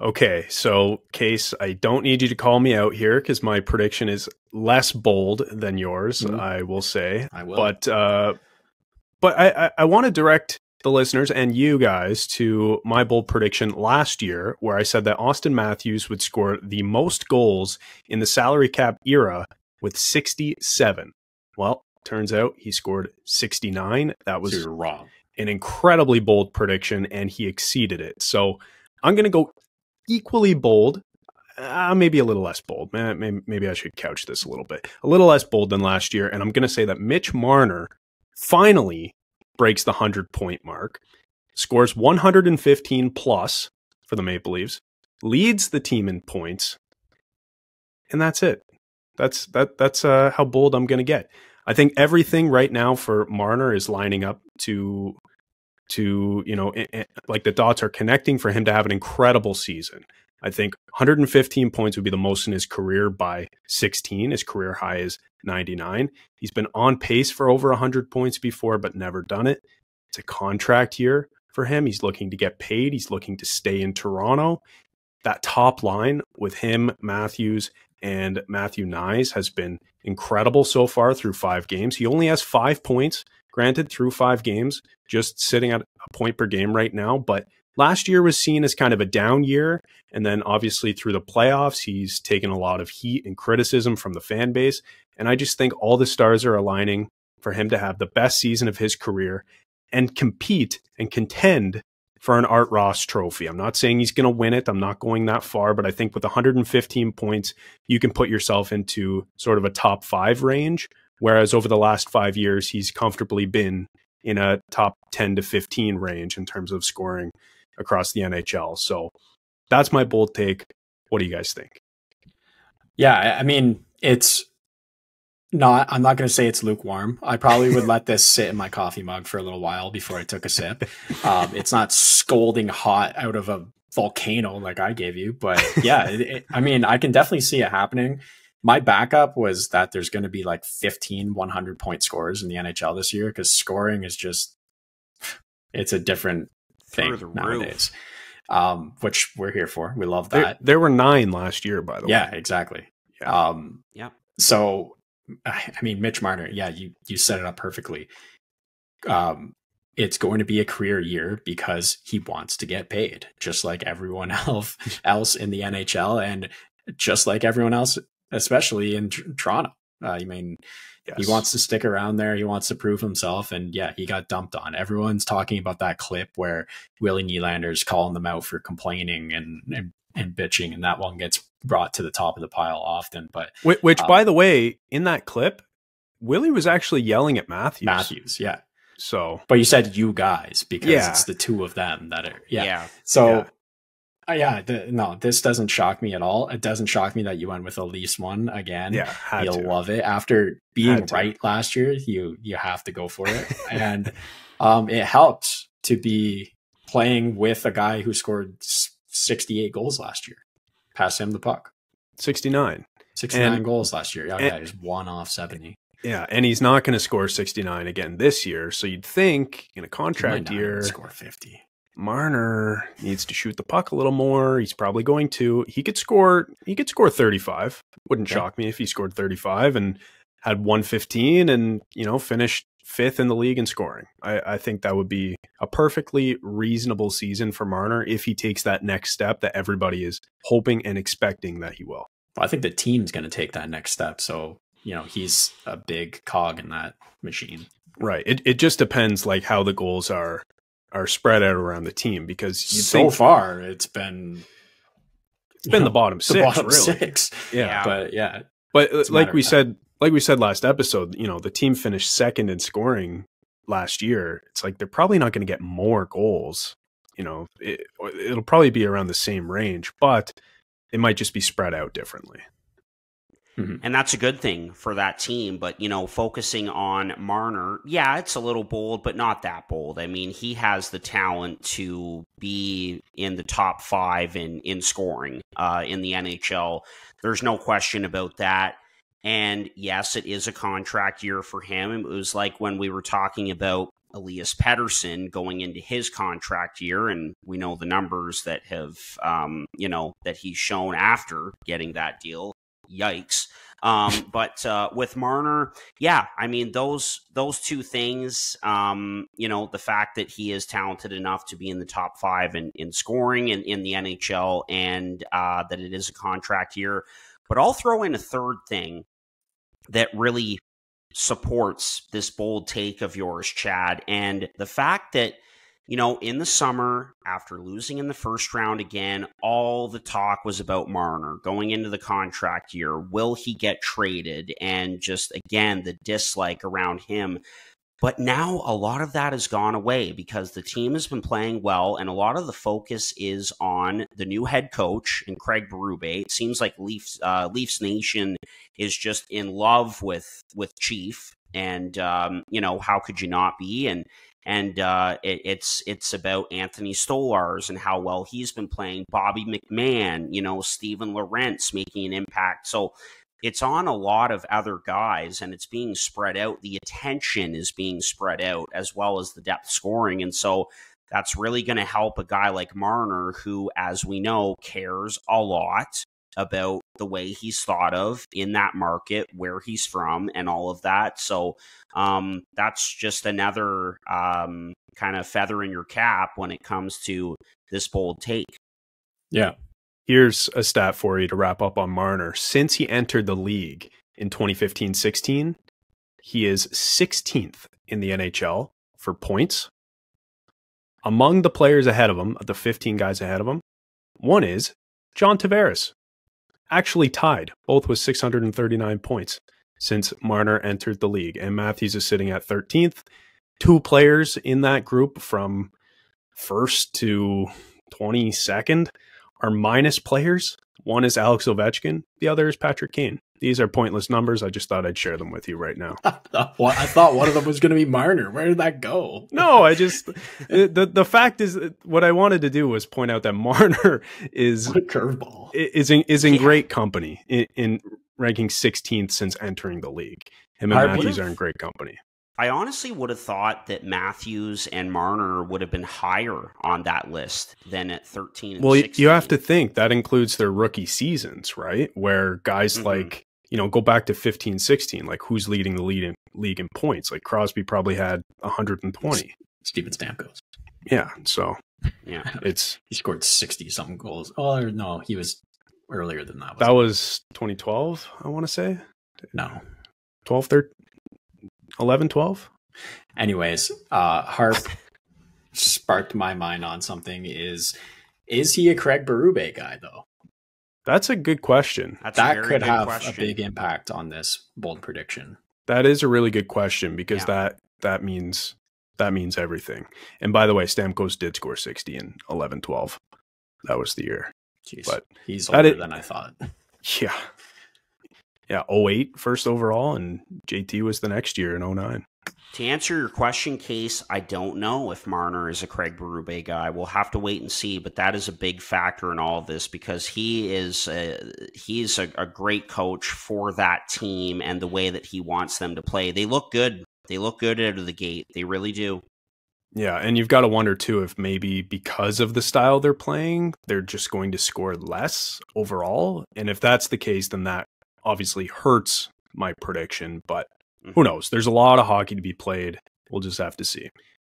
Okay, so Case, I don't need you to call me out here because my prediction is less bold than yours, I will say. I will. But I want to direct the listeners and you guys to my bold prediction last year, where I said that Austin Matthews would score the most goals in the salary cap era with 67. Well, turns out he scored 69. That was So you're wrong. an incredibly bold prediction, and he exceeded it. So I'm going to go equally bold, maybe a little less bold. Maybe I should couch this a little bit. A little less bold than last year, and I'm going to say that Mitch Marner finally breaks the 100-point mark, scores 115 plus for the Maple Leafs, leads the team in points, and that's it. That's how bold I'm going to get. I think everything right now for Marner is lining up to like the dots are connecting for him to have an incredible season. I think 115 points would be the most in his career by 16. His career high is 99. He's been on pace for over 100 points before, but never done it. It's a contract year for him. He's looking to get paid. He's looking to stay in Toronto. That top line with him, Matthews, and Matthew Nyes has been incredible so far through 5 games. He only has 5 points, granted, through 5 games, just sitting at a point per game right now. But last year was seen as kind of a down year. And then obviously through the playoffs, he's taken a lot of heat and criticism from the fan base. And I just think all the stars are aligning for him to have the best season of his career and compete and contend for an Art Ross trophy. I'm not saying he's going to win it. I'm not going that far, but I think with 115 points, you can put yourself into sort of a top 5 range. Whereas over the last 5 years, he's comfortably been in a top 10 to 15 range in terms of scoring across the NHL. So that's my bold take. What do you guys think? Yeah, I mean, I'm not going to say it's lukewarm. I probably would let this sit in my coffee mug for a little while before I took a sip. It's not scalding hot out of a volcano like I gave you, but yeah, I mean, I can definitely see it happening. My backup was that there's going to be like 15 100-point scorers in the NHL this year because scoring is just, it's a different thing nowadays, which we're here for. We love that. There were 9 last year, by the way. Yeah, exactly. Yeah. So, I mean, Mitch Marner, yeah, you set it up perfectly. It's going to be a career year because he wants to get paid, just like everyone else in the NHL, and just like everyone else, especially in Toronto. I mean, yes. He wants to stick around there. He wants to prove himself, and yeah, he got dumped on. Everyone's talking about that clip where Willie Nylander's calling them out for complaining and bitching, and that one gets brought to the top of the pile often. But which by the way, in that clip, Willie was actually yelling at Matthews. Yeah. So, but you said you guys because it's the two of them that are So no, this doesn't shock me at all. It doesn't shock me that you went with a Leafs one again. Yeah, you'll love it after being right last year. You have to go for it, and it helps to be playing with a guy who scored 68 goals last year. Pass him the puck. 69 goals last year. Yeah, he's 1 off 70. Yeah, and he's not going to score 69 again this year. So you'd think in a contract year, score 50. Marner needs to shoot the puck a little more. He's probably going to. He could score 35. Wouldn't shock me if he scored 35 and had 115 and, finished 5th in the league in scoring. I think that would be a perfectly reasonable season for Marner if he takes that next step that everybody is hoping and expecting that he will. Well, I think the team's going to take that next step. So, he's a big cog in that machine. Right. It just depends like how the goals are spread out around the team because so far it's been the bottom 6. The bottom really. 6. Yeah. But like we said last episode, the team finished 2nd in scoring last year. It's like they're probably not going to get more goals. It'll probably be around the same range, but it might just be spread out differently. Mm-hmm. And that's a good thing for that team. But, focusing on Marner, yeah, it's a little bold, but not that bold. I mean, he has the talent to be in the top 5 in scoring in the NHL. There's no question about that. And yes, it is a contract year for him. It was like when we were talking about Elias Pettersson going into his contract year, and we know the numbers that have, that he's shown after getting that deal. Yikes. But with Marner, yeah, I mean, those two things, the fact that he is talented enough to be in the top 5 in scoring in the NHL, and that it is a contract year. But I'll throw in a third thing that really supports this bold take of yours, Chad, and the fact that, in the summer, after losing in the first round again, all the talk was about Marner going into the contract year. Will he get traded? And just, again, the dislike around him. But now a lot of that has gone away because the team has been playing well, and a lot of the focus is on the new head coach and Craig Berube. It seems like Leafs Nation is just in love with Chief, and how could you not be? And it's about Anthony Stolarz and how well he's been playing. Bobby McMahon, Steven Lorentz making an impact. So it's on a lot of other guys, and it's being spread out. The attention is being spread out, as well as the depth scoring. And so that's really going to help a guy like Marner, who, as we know, cares a lot about the way he's thought of in that market, where he's from, and all of that. So that's just another kind of feather in your cap when it comes to this bold take. Yeah. Here's a stat for you to wrap up on Marner. Since he entered the league in 2015-16, he is 16th in the NHL for points. Among the players ahead of him, the 15 guys ahead of him, one is John Tavares, actually tied, both with 639 points since Marner entered the league. And Matthews is sitting at 13th. 2 players in that group from 1st to 22nd are minus players. One is Alex Ovechkin. The other is Patrick Kane. These are pointless numbers. I just thought I'd share them with you right now. I thought one of them was going to be Marner. Where did that go? No, the fact is, what I wanted to do was point out that Marner is what a curveball. Is in great company in ranking 16th since entering the league. Him and Matthews are in great company. I honestly would have thought that Matthews and Marner would have been higher on that list than at 13 and 16. You have to think that includes their rookie seasons, right? Where guys like, go back to 15-16, like who's leading the league in points? Like Crosby probably had 120. Steven Stamkos. Yeah, so yeah, he scored 60-something goals. Oh, no, he was earlier than that. That was 2012, I want to say. No. 12, 13. 11, 12? Anyways, Harp sparked my mind on something. Is he a Craig Berube guy, though? That's a good question. That could have a big impact on this bold prediction. That is a really good question, because that means everything. And by the way, Stamkos did score 60 in 11-12. That was the year. Jeez, but he's older than I thought. Yeah. Yeah, 08 first overall, and JT was the next year in 09. To answer your question, Case, I don't know if Marner is a Craig Berube guy. We'll have to wait and see, but that is a big factor in all of this, because he's a great coach for that team and the way that he wants them to play. They look good. They look good out of the gate. They really do. Yeah, and you've got to wonder, too, if maybe because of the style they're playing, they're just going to score less overall. And if that's the case, then that obviously hurts my prediction, but who knows? There's a lot of hockey to be played. We'll just have to see.